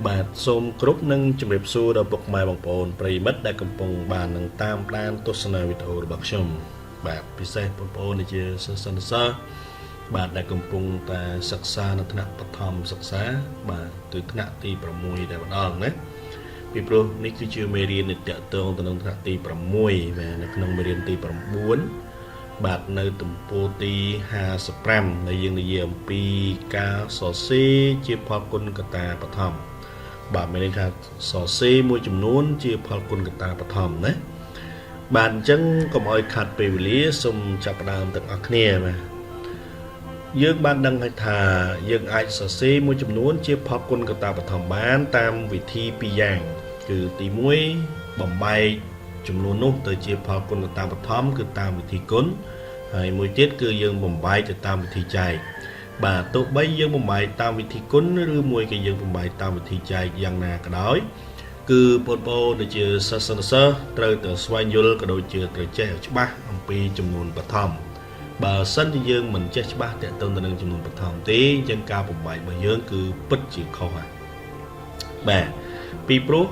បាទសូមគ្រប់នឹងជំរាបសួរដល់ពុកម៉ែបងប្អូនប្រិយមិត្តដែលកំពុងបាននឹងតាមដានទស្សនាវីដេអូរបស់ខ្ញុំបាទពិសេសបងប្អូនដែលជាសិស្សនិស្សិតបាទដែលកំពុងតែសិក្សានៅថ្នាក់បឋមសិក្សាបាទទៅថ្នាក់ទី6តែម្ដងណាពីព្រោះនេះគឺជាមេរៀនដែលតាក់ទងទៅនឹងថ្នាក់ទី6បាទនៅក្នុងមេរៀនទី9បាទនៅទំព័រទី55ដែលយើងនិយាយអំពីការសរសេរជាផលគុណកតាបឋមបាទមានន័យថាសរសេរមួយចំនួនជាផលគុណកតាបឋមណាបាទអញ្ចឹងកុំឲ្យខាត់ពេលវេលាសូមចាប់ផ្ដើមទាំងអស់គ្នាបាទយើងបានដឹងហើយថាយើងអាចសរសេរមួយចំនួនជាផលគុណកតាបឋមបានតាមវិធីពីរយ៉ាងគឺទី1បំបែកចំនួននោះទៅជាផលគុណកតាបឋមគឺតាមវិធីគុណហើយមួយទៀតគឺយើងបំបែកទៅតាមវិធីចែកបាទទោះបីយើងបំបែកតាមវិធីគុណឬមួយក៏យើងបំបែកតាមវិធីចែកយ៉ាងណាក៏ដោយគឺបងប្អូនដែលជាសិស្សនិស្សិតត្រូវតែស្វែងយល់ក៏ដូចជាត្រូវចេះច្បាស់អំពីចំនួនបឋមបើសិនជាយើងមិនចេះច្បាស់ទាក់ទងទៅនឹងចំនួនបឋមទេអញ្ចឹងការបំបែករបស់យើងគឺពិតជាខុសហើយបាទពីព្រោះ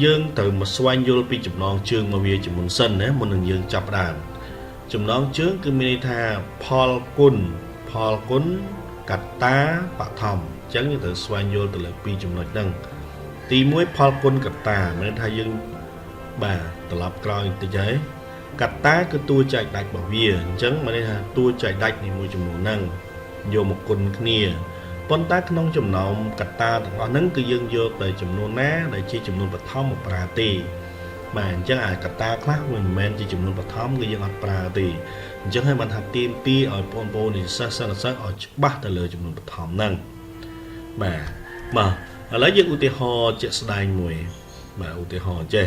យើងត្រូវមកស្វែងយល់ពីចំណងជើងមកវាជាមុនសិនណាមុននឹងយើងចាប់ផ្ដើមចំណងជើងគឺមានន័យថាផលគុណកត្តាបឋមអញ្ចឹងយើងត្រូវស្វែងយល់ទៅលើពីរចំណុចហ្នឹងទី1ផលគុណកត្តាមានន័យថាយើងបាទត្រឡប់ក្រោយបន្តិចហើយកត្តាគឺតួចែកដាច់របស់វាអញ្ចឹងមានន័យថាតួចែកដាច់នៃមួយចំនួនហ្នឹងយកមកគុណគ្នាប៉ុន្តែក្នុងចំណោមកត្តាទាំងអស់ហ្នឹងគឺយើងយកតែចំនួនណាដែលជាចំនួនបឋមមកប្រើទេបាទអញ្ចឹងអាកត្តាខ្លះវាមិនមែនជាចំនួនបឋមគឺយើងអត់ប្រើទេអញ្ចឹងហើយបានថាទាមទារឲ្យបងប្អូននិស្សិតឲ្យច្បាស់ទៅលើចំនួនបឋមហ្នឹងបាទឥឡូវយើងឧទាហរណ៍ជាក់ស្ដែងមួយបាទឧទាហរណ៍ចេះ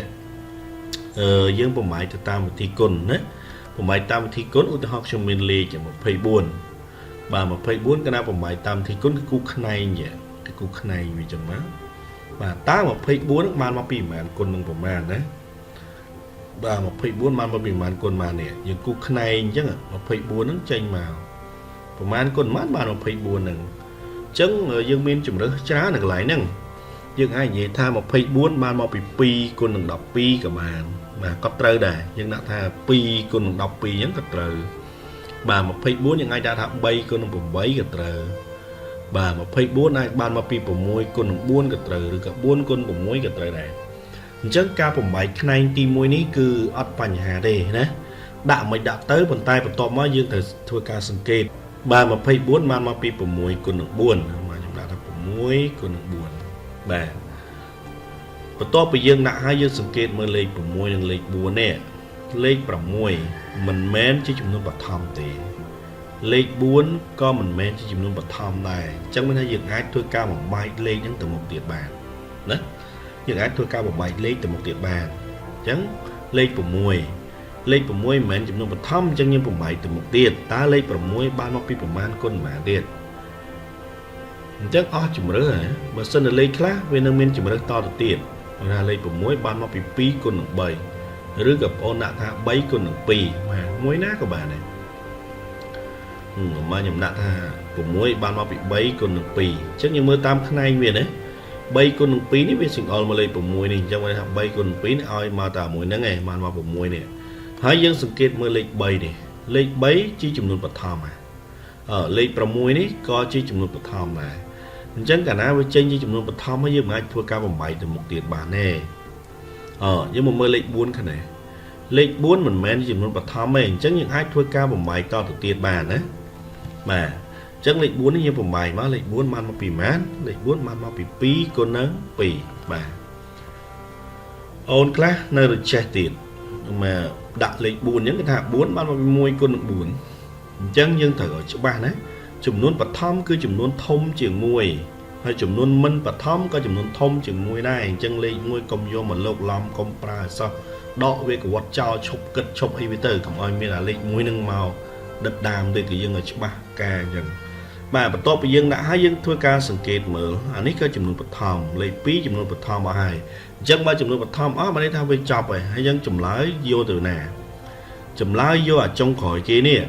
យើងបំបែកទៅតាមវិធីគុណណាបំបែកតាមវិធីគុណឧទាហរណ៍ខ្ញុំមានលេខ24បាទ24កាលណាបំបែកតាមវិធីគុណគឺគូខ្នែងគឺគូខ្នែងវាចឹងណាបាទតើ24នឹងបានមកពីប្រមាណគុណនឹងប្រមាណណាបាទ24បានមកពីប្រមាណគុណប៉ុន្មាននេះយើងគូខ្នែងអញ្ចឹង24នឹងចេញមកប្រមាណគុណប៉ុន្មានបាន24នឹងអញ្ចឹងយើងមានជំរើសច្រើននៅកន្លែងហ្នឹងយើងអាចនិយាយថា24បានមកពី2គុណនឹង12ក៏បានបាទក៏ត្រូវដែរយើងដាក់ថា2គុណនឹង12អញ្ចឹងក៏ត្រូវបាទ24យើងអាចដាក់ថា3គុណនឹង8ក៏ត្រូវបាទ24អាចបានមកពី6គុណនឹង4ក៏ត្រូវឬក៏4គុណ6ក៏ត្រូវដែរអញ្ចឹងការបំបែកផ្នែកទី1នេះគឺអត់បញ្ហាទេណាដាក់មិនដាក់ទៅប៉ុន្តែបន្ទាប់មកយើងត្រូវធ្វើការសង្កេតបាទ24បានមកពី6គុណនឹង4បាទខ្ញុំដាក់ថា6គុណនឹង4បាទបន្ទាប់ពីយើងដាក់ហើយយើងសង្កេតមើលលេខ6និងលេខ4នេះលេខ6មិនមែនជាចំនួនបឋមទេលេខ4ក៏មិនមែនជាចំនួនបឋមដែរអញ្ចឹងមានថាយើងអាចធ្វើការបំបែកលេខហ្នឹងទៅមុខទៀតបានណាយើងអាចធ្វើការបំបែកលេខទៅមុខទៀតបានអញ្ចឹងលេខ6មិនមែនចំនួនបឋមអញ្ចឹងយើងបំបែកទៅមុខទៀតតើលេខ6បានមកពីប្រមាណគុណប៉ុន្មានទៀតអញ្ចឹងអស់ជំរើសហ៎បើសិនតែលេខខ្លះវានឹងមានជំរើសតទៅទៀតថាលេខ6បានមកពី2គុណនឹង3ឬក៏បងប្អូនដាក់ថា3គុណនឹង2បាទមួយណាក៏បានដែរមកខ្ញុំដាក់ថា6បានមកពី3គុណនឹង2អញ្ចឹងយើងមើលតាមផ្នែកវាណា3គុណនឹង2នេះវាសង្អុលមកលេខ6នេះអញ្ចឹងគេថា3គុណនឹង2នេះឲ្យមកតែមួយហ្នឹងឯងបានមក6នេះហើយយើងសង្កេតមើលលេខ3នេះលេខ3ជាចំនួនបឋមលេខ6នេះក៏ជាចំនួនបឋមដែរអញ្ចឹងកាលណាវាចេញជាចំនួនបឋមហើយយើងមិនអាចធ្វើការបំបែកទៅមុខទៀតបានទេយើងមកមើលលេខ4ខាងនេះលេខ4មិនមែនជាចំនួនបឋមទេអញ្ចឹងយើងអាចធ្វើការបំបែកតទៅទៀតបានណាបាទអញ្ចឹងលេខ4នេះយើងបំបែកមកលេខ4បានមកពីម៉ានលេខ4បានមកពី2គុណនឹង2បាទអូនខ្លះនៅរចេះទៀតមកដាក់លេខ4អញ្ចឹងគេថា4បានមកពី1គុណនឹង4អញ្ចឹងយើងត្រូវឲ្យច្បាស់ណាចំនួនបឋមគឺចំនួនធំជាង1ហើយចំនួនមិនបឋមក៏ចំនួនធំជាង1ដែរអញ្ចឹងលេខ1កុំយកមកលោកឡំកុំប្រើអសោះដកវាកវត្តចោលឈប់គិតឈប់អីវាទៅកុំឲ្យមានអាលេខ1នឹងមកដិតដាមទេគឺយើងឲ្យច្បាស់ការអញ្ចឹងបាទបន្ទាប់ពីយើងដាក់ហើយយើងធ្វើការសង្កេតមើលអានេះក៏ចំនួនបឋមលេខ2ចំនួនបឋមអស់ហើយអញ្ចឹងបើចំនួនបឋមអស់បានន័យថាវាចប់ហើយយើងចម្លើយយកទៅណាចម្លើយយកអាចុងក្រោយគេនេះ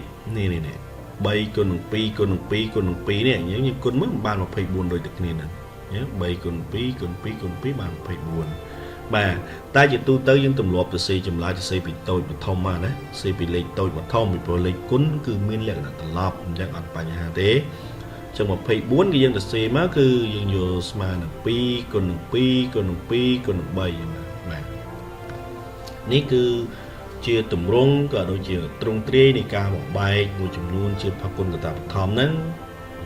3គុណនឹង2គុណនឹង2គុណនឹង2នេះយើងគុណមើលបាន24ដូចតែគ្នាហ្នឹង 3 គុណ 2 គុណ 2 គុណ 2 បាន 24 បាទតែជាទូទៅយើងទម្លាប់ទៅសេចម្លើយទៅសេពីតូចមកធំមកណាសេពីលេខតូចមកធំពីព្រោះលេខគុណគឺមានលក្ខណៈត្រឡប់អញ្ចឹងអត់បញ្ហាទេចឹង24គឺយើងទៅសេមកគឺយើងយកស្មើនឹង2គុណនឹង2គុណនឹង2គុណនឹង3ហ្នឹងបាទនេះគឺជាទម្រង់ក៏ដូចជាទ្រង់ទ្រាយនៃការបំបែកមួយចំនួនជាផគុណកតាបឋមហ្នឹង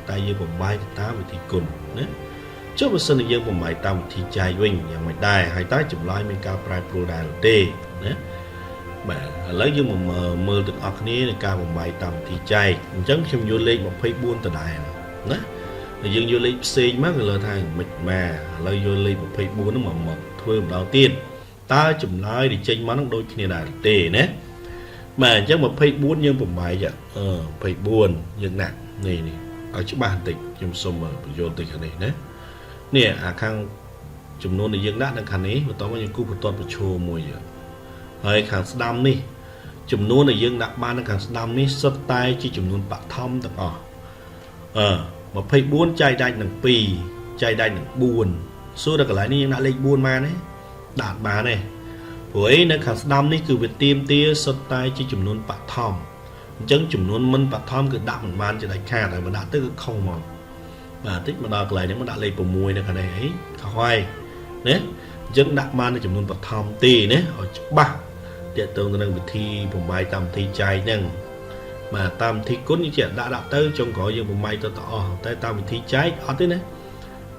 តែយើងបំបែកតាមវិធីគុណណាចុះបើសិនជាយើងបំបែកតាមវិធីចែកវិញយ៉ាងមិនដែរហើយតែចម្លើយមានការប្រែប្រួលដែរទេណាបាទឥឡូវយើងមកមើលទាំងអស់គ្នានៃការបំបែកតាមវិធីចែកអញ្ចឹងខ្ញុំយកលេខ24ដដែលណាហើយយើងយកលេខផ្សេងមកក៏លើថាមិនមកឥឡូវយកលេខ24ហ្នឹងមកធ្វើម្ដងទៀតតើចម្លើយដែលចេញមកហ្នឹងដូចគ្នាដែរទេណាបាទអញ្ចឹង24យើងបំបែក24យើងណាក់នេះឲ្យច្បាស់បន្តិចខ្ញុំសូមបញ្យល់តិចខាងនេះណានេះអាខាងចំនួនដែលយើងដាក់នៅខាងនេះបន្តមកយើងគូបន្ទាត់ប្រឈមមួយហើយខាងស្ដាំនេះចំនួនដែលយើងដាក់បាននៅខាងស្ដាំនេះសុទ្ធតែជាចំនួនបឋមទាំងអស់24ចែកដាច់នឹង2ចែកដាច់នឹង4សួរដល់កន្លែងនេះយើងដាក់លេខ4បានទេដាក់បានទេព្រោះអីនៅខាងស្ដាំនេះគឺវាទៀមទាសុទ្ធតែជាចំនួនបឋមអញ្ចឹងចំនួនមិនបឋមគឺដាក់មិនបានជាដាច់ខាតហើយបើដាក់ទៅគឺខុសមកបាទតិចមកដល់កន្លែងនេះមកដាក់លេខ6នៅខាងនេះអីខុសហើយណាអញ្ចឹងដាក់បាននៅចំនួនបឋមទេណាឲ្យច្បាស់ទាក់ទងទៅនឹងវិធីបំបែកតាមវិធីចែកហ្នឹងបាទតាមវិធីគុណយើងដាក់ទៅចុងក្រោយយើងបំបែកទៅអស់តែតាមវិធីចែកអត់ទេណា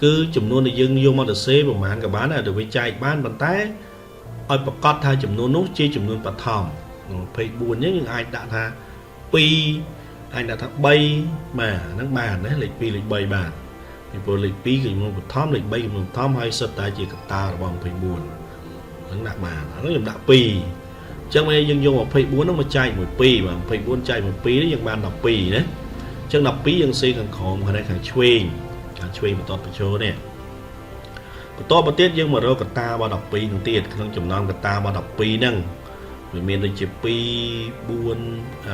គឺចំនួនដែលយើងយកមកទៅសេប្រហែលក៏បានដែរទៅវាចែកបានប៉ុន្តែឲ្យប្រកាសថាចំនួននោះជាចំនួនបឋម24ហ្នឹងយើងអាចដាក់ថា2អាចដាក់ថា3បាទហ្នឹងបានណាលេខ2លេខ3បានពីព្រោះលេខ2គឺចំនួនបឋមលេខ3ចំនួនបឋមហើយសុទ្ធតែជាកត្តារបស់24ហ្នឹងដាក់បានឥឡូវខ្ញុំដាក់2អញ្ចឹងយើងយក24ហ្នឹងមកចែកមួយ2បាទ24ចែកមួយ2នេះយើងបាន12ណាអញ្ចឹង12យើងសេខាងក្រោមខាងឆ្វេងបន្តបញ្ចូលនេះបន្តមកទៀតយើងមករកកត្តារបស់12នឹងទៀតក្នុងចំណោមកត្តារបស់12ហ្នឹងវាមានដូចជា2 4 2 3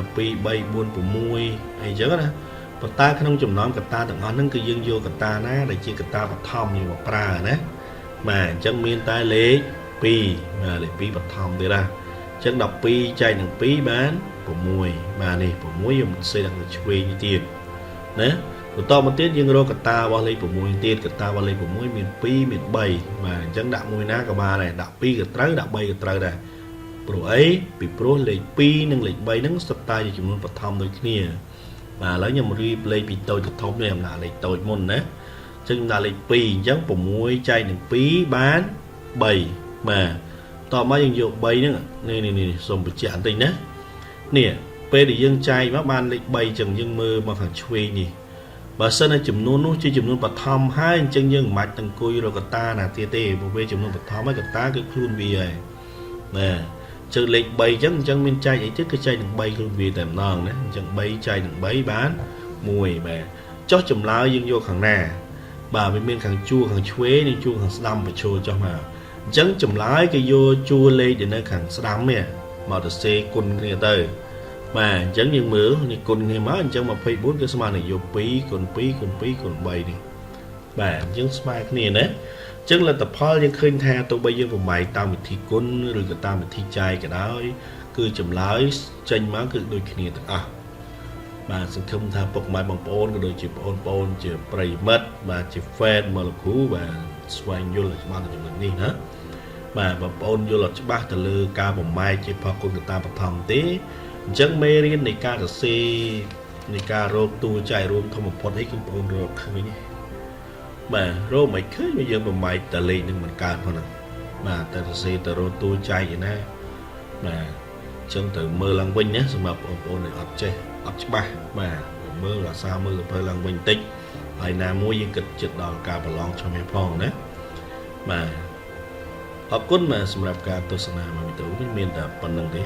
4 6អីចឹងណាប៉ុន្តែក្នុងចំណោមកត្តាទាំងអស់ហ្នឹងគឺយើងយកកត្តាណាដែលជាកត្តាបឋមយើងមកប្រើណាបាទអញ្ចឹងមានតែលេខ2បាទលេខ2បឋមទៀតណាអញ្ចឹង12ចែកនឹង2បាន6បាទនេះ6យើងសេដាក់ទៅឆ្វេងទៀតណាបន្តមកទៀតយើងរកកត្តារបស់លេខ6ទៀតកត្តារបស់លេខ6មាន2មាន3បាទអញ្ចឹងដាក់មួយណាក៏បានដែរដាក់2ក៏ត្រូវដាក់3ក៏ត្រូវដែរព្រោះអីពីព្រោះលេខ2និងលេខ3ហ្នឹងសុទ្ធតែជាចំនួនបឋមដូចគ្នាបាទឥឡូវខ្ញុំរៀបលេខពីតូចទៅធំនេះខ្ញុំដាក់លេខតូចមុនណាអញ្ចឹងខ្ញុំដាក់លេខ2អញ្ចឹង6ចែកនឹង2បាន3បាទតមកយើងយក3ហ្នឹងនេះសូមបញ្ជាក់បន្តិចណានេះពេលដែលយើងចែកមកបានលេខ3អញ្ចឹងយើងមើលមកខាងឆ្វេងនេះបើសិនជាចំនួននោះជាចំនួនបឋមហើយអញ្ចឹងយើងមិនបាច់ទាំងអង្គុយរកកត្តាណាទៀតទេព្រោះវាចំនួនបឋមហើយកត្តាគឺខ្លួនវាហើយណាជើលេខ3អញ្ចឹងមានចែកអីទៀតគឺចែកនឹង3ខ្លួនវាតែម្ដងណាអញ្ចឹង3ចែកនឹង3បាន1បាទចុះចម្លើយយើងយកខាងណាបាទវាមានខាងជួរខាងឆ្វេងនិងជួរខាងស្ដាំបញ្ចូលចុះមកអញ្ចឹងចម្លើយគេយកជួរលេខដែលនៅខាងស្ដាំនេះមកទៅសេគុណគ្នាទៅបាទអញ្ចឹងយើងមើលនេះគុណគ្នាមកអញ្ចឹង24គឺស្មើនឹងយក2គុណ2គុណ2គុណ3នេះបាទអញ្ចឹងស្មើគ្នាណាអញ្ចឹងលទ្ធផលយើងឃើញថាទោះបីយើងបំបែកតាមវិធីគុណឬក៏តាមវិធីចែកក៏ដោយគឺចម្លើយចេញមកគឺដូចគ្នាទាំងអស់បាទសង្ឃឹមថាពុកម៉ែបងប្អូនក៏ដូចជាបងប្អូនជាប្រិយមិត្តបាទជា fan មកលោកគ្រូបាទស្វែងយល់ច្បាស់ទៅចំណុចនេះណាបាទបងប្អូនយល់អត់ច្បាស់ទៅលើការបំបែកជាផគុណកត្តាបឋមទេអញ្ចឹងមេរៀននៃការសរសេរនៃការរកតួចែករួមធំបំផុតអីគឺបងប្អូនរកឃើញបាទរកមិនឃើញយើងបំបែកតលេខនឹងមិនកើតផងណាបាទតែសរសេរទៅរកតួចែកឯណាបាទអញ្ចឹងទៅមើលឡើងវិញណាសម្រាប់បងប្អូនដែលអត់ចេះអត់ច្បាស់បាទមើលអាសាមើលទៅឡើងវិញបន្តិចហើយណាមួយយើងគិតចិត្តដល់ការប្រឡងឆ្លងផងណាបាទអរគុណបាទសម្រាប់ការទស្សនាវីដេអូនេះមានតែប៉ុណ្្នឹងទេ